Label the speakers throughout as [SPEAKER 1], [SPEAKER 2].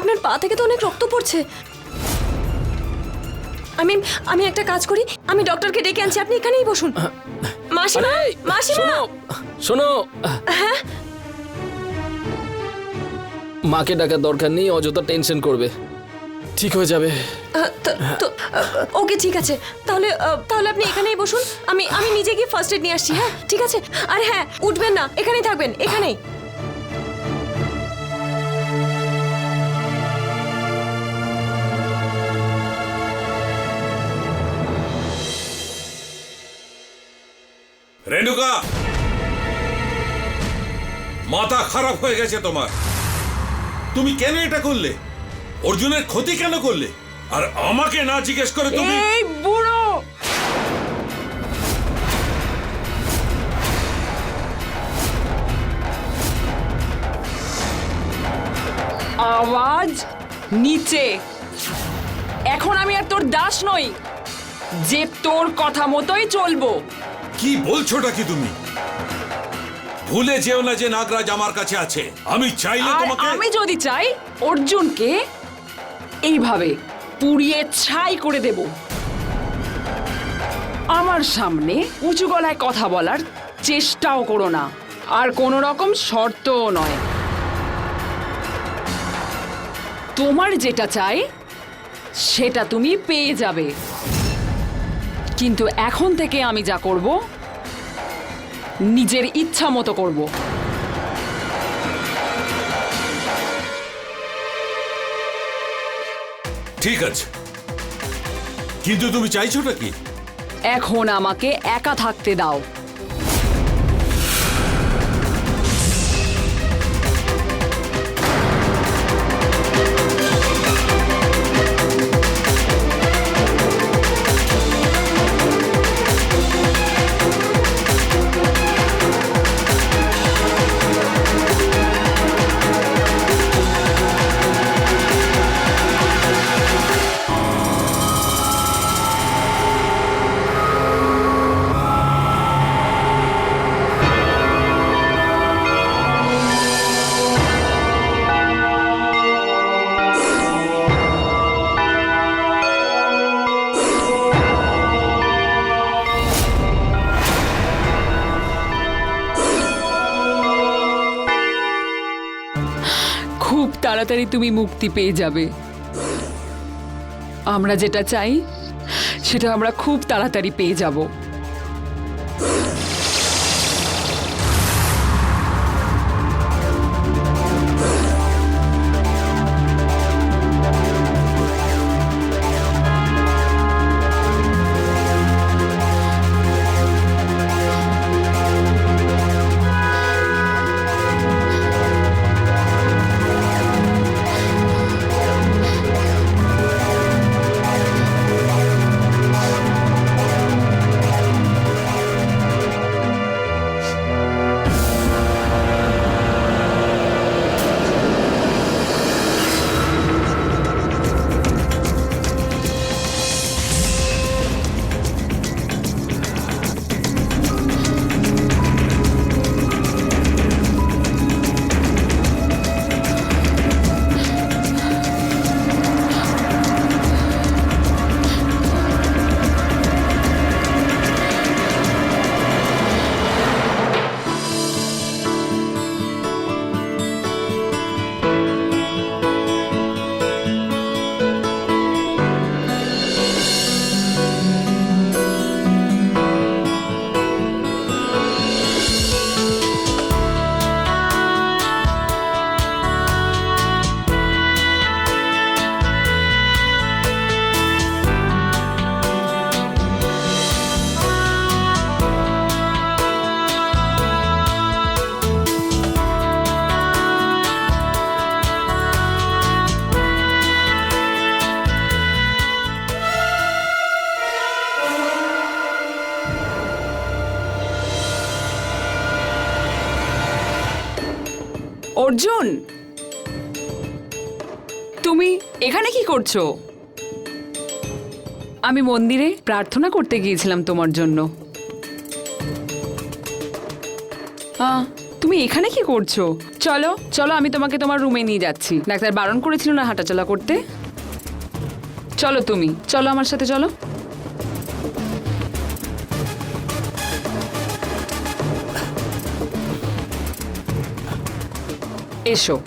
[SPEAKER 1] আপনার পা থেকে তো অনেক রক্ত পড়ছে। আমি আমি একটা কাজ করি, আমি ডক্টরকে ডেকে আনছি, আপনি এখানেই বসুন। মাসিমা, মাসিমা,
[SPEAKER 2] শোনো।
[SPEAKER 1] হ্যাঁ,
[SPEAKER 2] মাকে ডাকার দরকার নেই, অযথা টেনশন করবে, ঠিক হয়ে যাবে।
[SPEAKER 1] ওকে ঠিক আছে, তাহলে তাহলে আপনি এখানেই বসুন, আমি আমি নিজে গিয়ে ফার্স্ট এড নিয়ে আসছি। হ্যাঁ ঠিক আছে, আর হ্যাঁ উঠবেন না, এখানেই থাকবেন, এখানেই।
[SPEAKER 3] রেণুকা, মাথা খারাপ হয়ে গেছে তোমার। তুমি কেন এটা করলে? অর্জুনের ক্ষতি কেন করলে? আর আমাকে না জিজ্ঞেস করে তুমি?
[SPEAKER 4] এই বুড়ো, আওয়াজ নিচে। এখন আমি আর তোর দাস নই যে তোর কথা মতোই চলবো।
[SPEAKER 3] কি বলছোটা কি তুমি? ভুলে যেও না যে নাগরাজ আমার কাছে আছে। আমি চাইলে
[SPEAKER 4] আর
[SPEAKER 3] তোমাকে
[SPEAKER 4] আমি যদি চাই অর্জুনকে এইভাবে পুড়িয়ে ছাই করে দেব। আমার সামনে উঁচু গলায় কথা বলার চেষ্টাও করো না, আর কোনো রকম শর্তও নয়। তোমার যেটা চাই সেটা তুমি পেয়ে যাবে, কিন্তু এখন থেকে আমি যা করব নিজের ইচ্ছা মতো করব।
[SPEAKER 3] ঠিক আছে, কিন্তু তুমি চাইছোটা কি?
[SPEAKER 4] এখন আমাকে একা থাকতে দাও। খুব তাড়াতাড়ি তুমি মুক্তি পেয়ে যাবে। আমরা যেটা চাই সেটা আমরা খুব তাড়াতাড়ি পেয়ে যাব। অর্জুন, তুমি এখানে কি করছো? আমি মন্দিরে প্রার্থনা করতে গিয়েছিলাম তোমার জন্য। তুমি এখানে কি করছো? চলো চলো, আমি তোমাকে তোমার রুমে নিয়ে যাচ্ছি। ডাক্তার বারণ করেছিল না হাঁটাচলা করতে। চলো তুমি, চলো আমার সাথে চলো। এসো।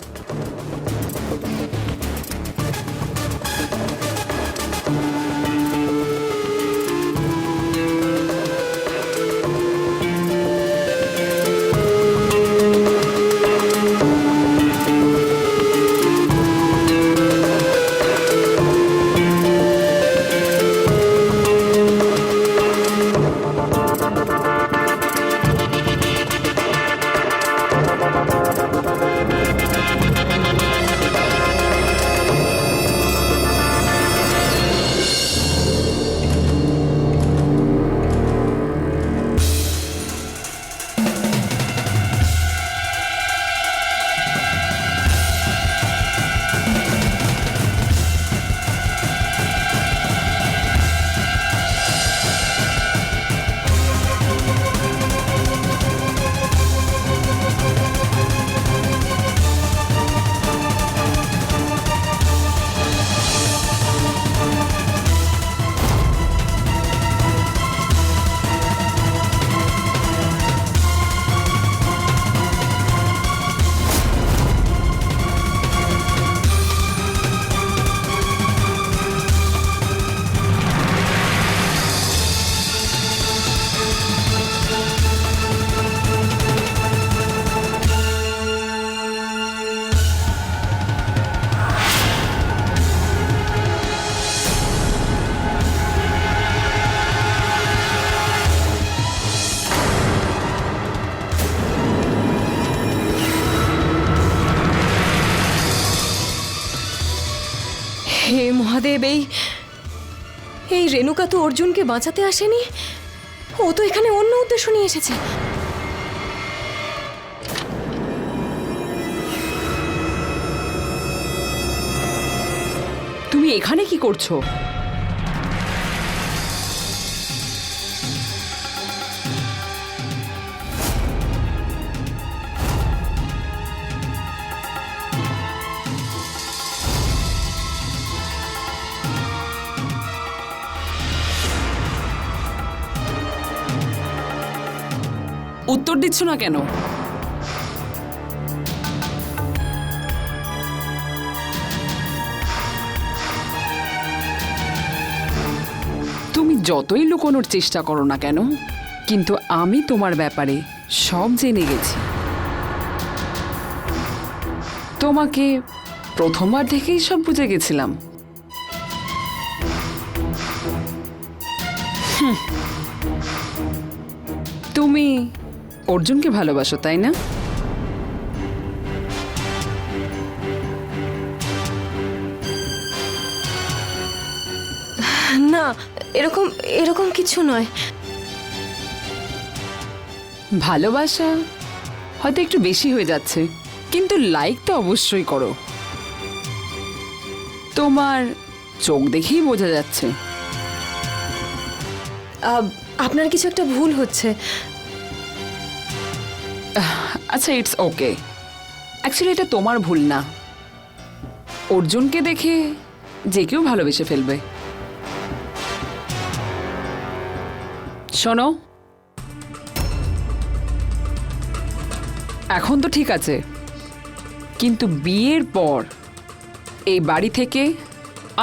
[SPEAKER 1] হে মহাদেব, এই রেণুকা তো অর্জুনকে বাঁচাতে আসেনি, ও তো এখানে অন্য উদ্দেশ্য নিয়ে এসেছে।
[SPEAKER 4] তুমি এখানে কি করছো? উত্তর দিচ্ছ না কেন? তুমি যতই লুকোনোর চেষ্টা করো না কেন, কিন্তু আমি তোমার ব্যাপারে সব জেনে গেছি। তোমাকে প্রথমবার থেকেই সব বুঝে গেছিলাম। তুমি অর্জুনকে ভালোবাসো, তাই না?
[SPEAKER 1] না, এরকম এরকম কিছু নয়।
[SPEAKER 4] ভালোবাসা হয়তো একটু বেশি হয়ে যাচ্ছে, কিন্তু লাইক তো অবশ্যই করো। তোমার চোখ দেখেই বোঝা যাচ্ছে।
[SPEAKER 1] আপনার কিছু একটা ভুল হচ্ছে।
[SPEAKER 4] আচ্ছা, ইটস ওকে। অ্যাকচুয়ালি এটা তোমার ভুল না। অর্জুনকে দেখে যে কেউ ভালোবেসে ফেলবে। শোনো, এখন তো ঠিক আছে, কিন্তু বিয়ের পর এই বাড়ি থেকে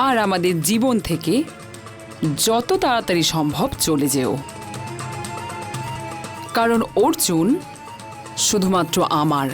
[SPEAKER 4] আর আমাদের জীবন থেকে যত তাড়াতাড়ি সম্ভব চলে যেও। কারণ অর্জুন শুধুমাত্র আমার।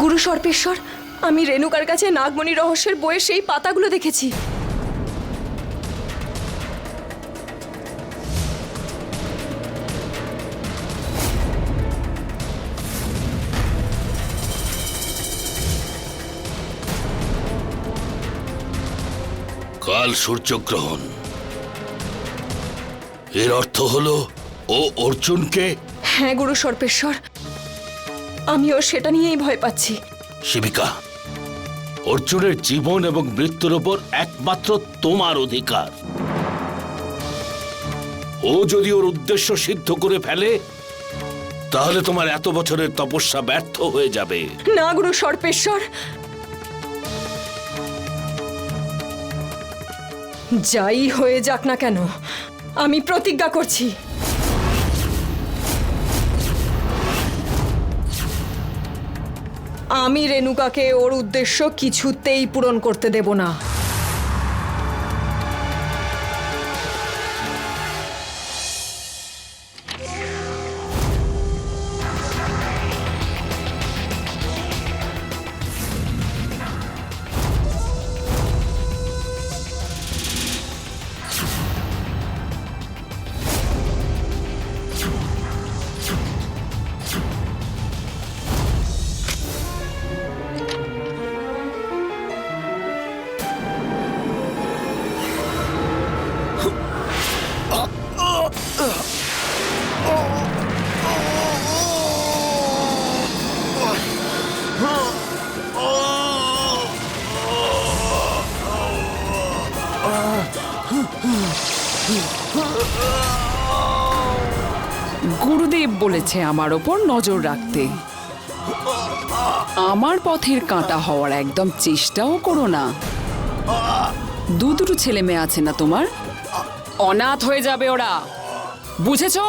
[SPEAKER 1] গুরু সর্পেশ্বর, আমি রেণুকার কাছে নাগমণি রহস্যের বইয়ের সেই পাতাগুলো দেখেছি।
[SPEAKER 5] কাল সূর্যগ্রহণ। এর অর্থ হলো ও অর্জুনকে।
[SPEAKER 1] হ্যাঁ গুরু সর্পেশ্বর, আমিও সেটা নিয়েই ভয় পাচ্ছি।
[SPEAKER 5] শিবিকা, অর্জুনের জীবন এবং মৃত্যুর উপর একমাত্র তোমার অধিকার। ও যদি ওর উদ্দেশ্য সিদ্ধ করে ফেলে তাহলে তোমার এত বছরের তপস্যা ব্যর্থ হয়ে যাবে।
[SPEAKER 1] না গুরু সর্পেশ্বর, যাই হয়ে যাক না কেন, আমি প্রতিজ্ঞা করছি আমি রেণুকাকে ওর উদ্দেশ্য কিছুতেই পূরণ করতে দেব না।
[SPEAKER 4] গুরুদেব বলেছে আমার ওপর নজর রাখতে। আমার পথের কাঁটা হওয়ার একদম চেষ্টাও করো না। দুটো ছেলে মেয়ে আছে না তোমার, অনাথ হয়ে যাবে ওরা, বুঝেছো?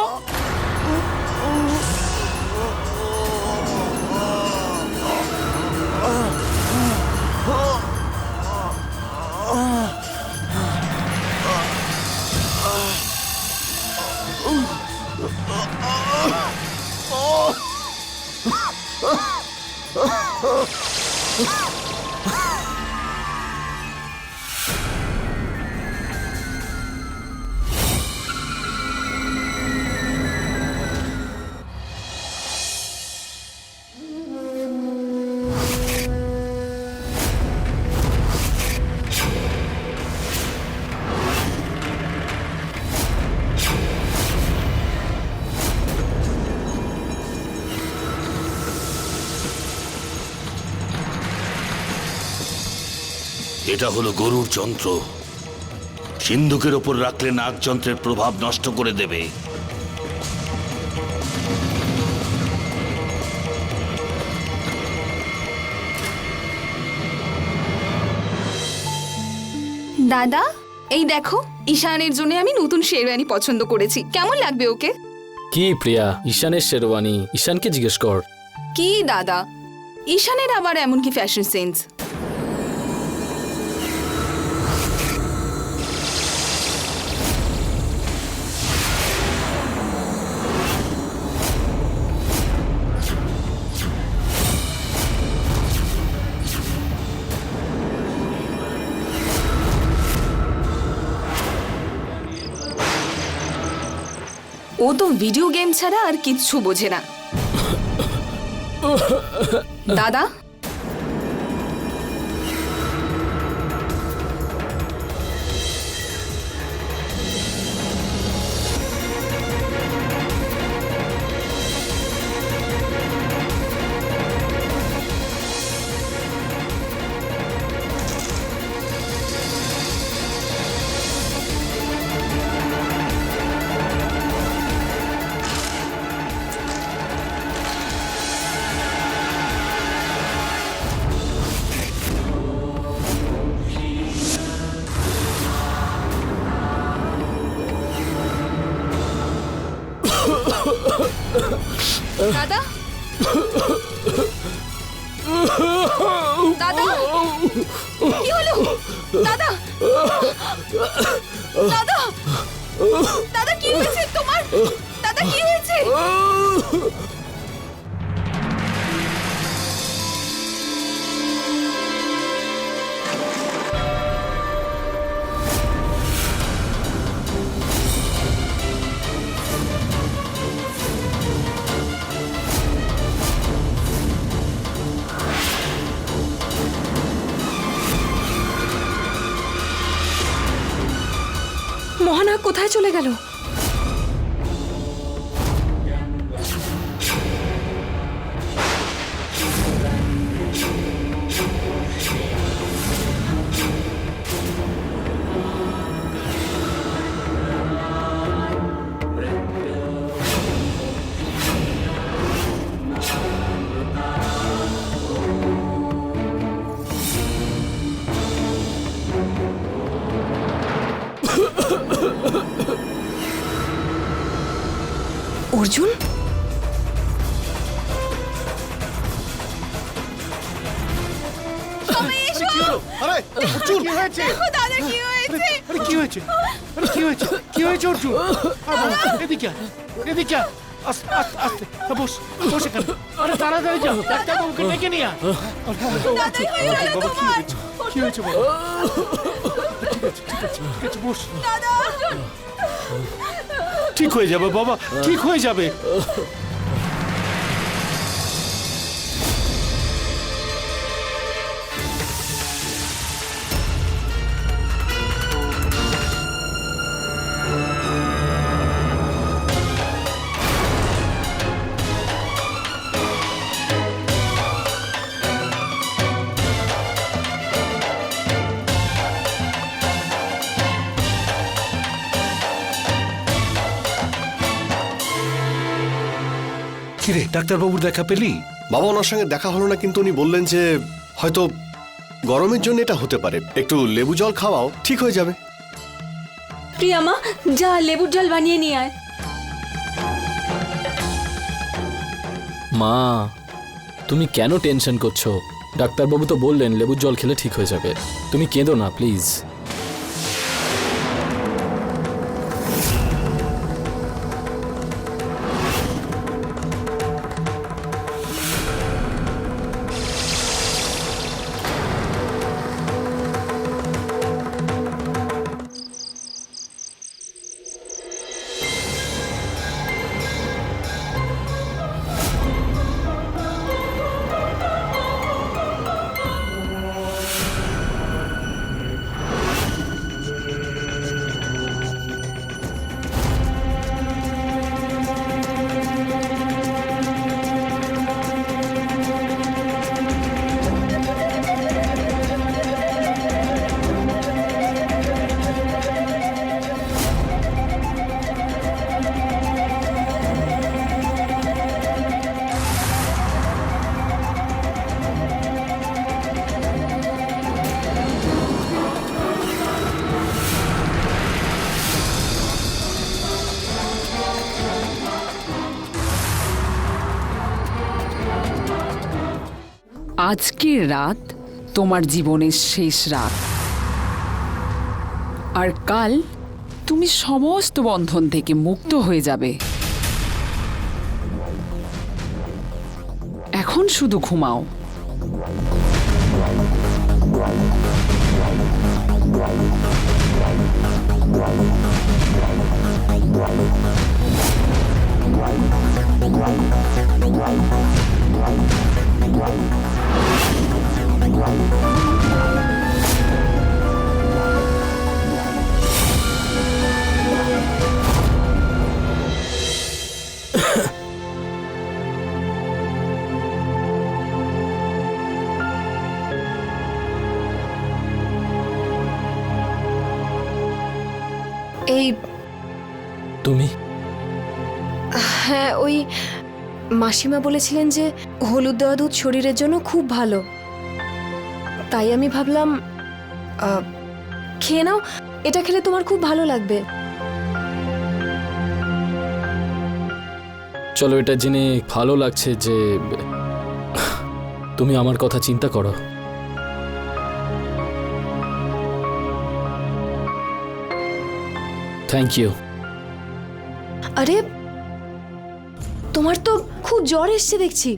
[SPEAKER 5] এটা হলো গরুর যন্ত্র। সিন্ধুকের ওপর রাখলে নাগযন্ত্রের প্রভাব নষ্ট করে দেবে।
[SPEAKER 6] দাদা, এই দেখো, ঈশানের জন্য আমি নতুন শেরওয়ানি পছন্দ করেছি। কেমন লাগবে ওকে?
[SPEAKER 2] কি প্রিয়া, ঈশানের শেরওয়ানি? ঈশানকে জিজ্ঞেস কর।
[SPEAKER 6] কি দাদা, ঈশানের আবার এমন কি ফ্যাশন সেন্স? ও তো ভিডিও গেম ছাড়া আর কিচ্ছু বোঝে না। দাদা, দাদা, দাদা, কি হলো? দাদা, দাদা, দাদা, কি হয়েছে তোমার? দাদা, কি হয়েছে?
[SPEAKER 1] কোথায় চলে গেল? অর্জুন,
[SPEAKER 7] আরে অর্জুন কি হয়েছে?
[SPEAKER 6] দাদা কি হয়েছে?
[SPEAKER 7] আরে কি হয়েছে? আরে কি হয়েছে? কি হয়েছে অর্জুন? এদিকে আয়, এদিকে আয়। আস্তে আস্তে আস্তে বস, বস এখানে। আরে তাড়াতাড়ি যাও, ডাক্তারবাবুকে ডেকে নিয়ে আয়। বাবা কি হয়েছে? কি হয়েছে বাবা? ঠিক আছে ঠিক আছে ঠিক আছে, বস। ঠিক হয়ে যাবে বাবা, ঠিক হয়ে যাবে। কিরে, ডাক্তারবাবুর দেখা পেলি?
[SPEAKER 8] বাবা ওনার সঙ্গে দেখা হলো না, কিন্তু উনি বললেন যে হয়তো গরমের জন্য এটা হতে পারে, একটু লেবু জল খাওয়াও, ঠিক হয়ে যাবে।
[SPEAKER 9] প্রিয়া মা, যা লেবুর জল বানিয়ে নিয়ে আয়।
[SPEAKER 2] মা, তুমি কেন টেনশন করছো? ডাক্তারবাবু তো বললেন লেবুর জল খেলে ঠিক হয়ে যাবে। তুমি কেঁদো না প্লিজ।
[SPEAKER 4] আজকের রাত তোমার জীবনের শেষ রাত, আর কাল তুমি সমস্ত বন্ধন থেকে মুক্ত হয়ে যাবে। এখন শুধু ঘুমাও।
[SPEAKER 1] এই
[SPEAKER 2] তুমি?
[SPEAKER 1] হ্যাঁ, ওই মাসিমা বলেছিলেন যে হলুদ দেওয়া দুধ শরীরের জন্য খুব ভালো, তাই আমি ভাবলাম খেয়ে নাও, এটা খেলে তোমার খুব ভালো লাগবে।
[SPEAKER 2] চলো, এটা জেনে ভালো লাগছে যে তুমি আমার কথা চিন্তা করো। Thank you.
[SPEAKER 1] আরে তোমার তো খুব জ্বর এসছে দেখছি।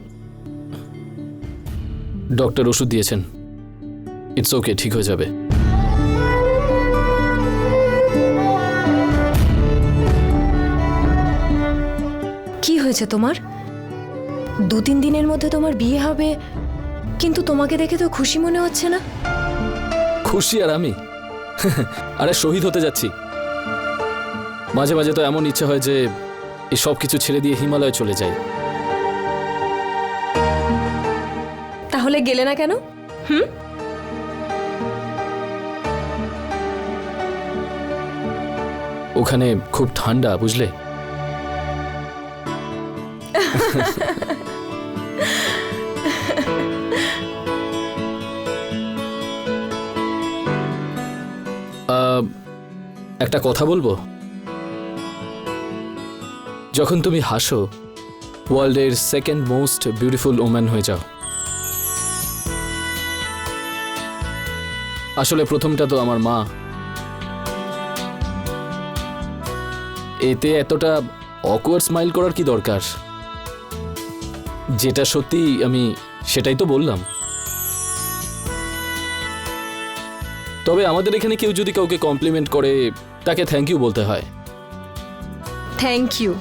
[SPEAKER 2] ডক্টর ওষুধ দিয়েছেন, ইটস ওকে, ঠিক হয়ে যাবে।
[SPEAKER 1] কি হয়েছে তোমার? 2-3 দিনের মধ্যে তোমার বিয়ে হবে, কিন্তু তোমাকে দেখে তো খুশি মনে হচ্ছে না।
[SPEAKER 2] খুশি আর আমি? আরে শহীদ হতে যাচ্ছি। মাঝে মাঝে তো এমন ইচ্ছে হয় যে এই সব কিছু ছেড়ে দিয়ে হিমালয়ে চলে যাই।
[SPEAKER 1] তাহলে গেলে না কেন? হুম?
[SPEAKER 2] ওখানে খুব ঠান্ডা, বুঝলে? একটা কথা বলবো? যখন তুমি হাসো, ওয়ার্ল্ডের সেকেন্ড মোস্ট বিউটিফুল ওম্যান হয়ে যাও। আসলে প্রথমটা তো আমার মা। এতে এতটা অকওয়ার্ড স্মাইল করার কি দরকার? যেটা সত্যি আমি সেটাই তো বললাম। তবে আমাদের এখানে কেউ যদি কাউকে কমপ্লিমেন্ট করে তাকে থ্যাংক ইউ বলতে হয়।
[SPEAKER 1] Thank you.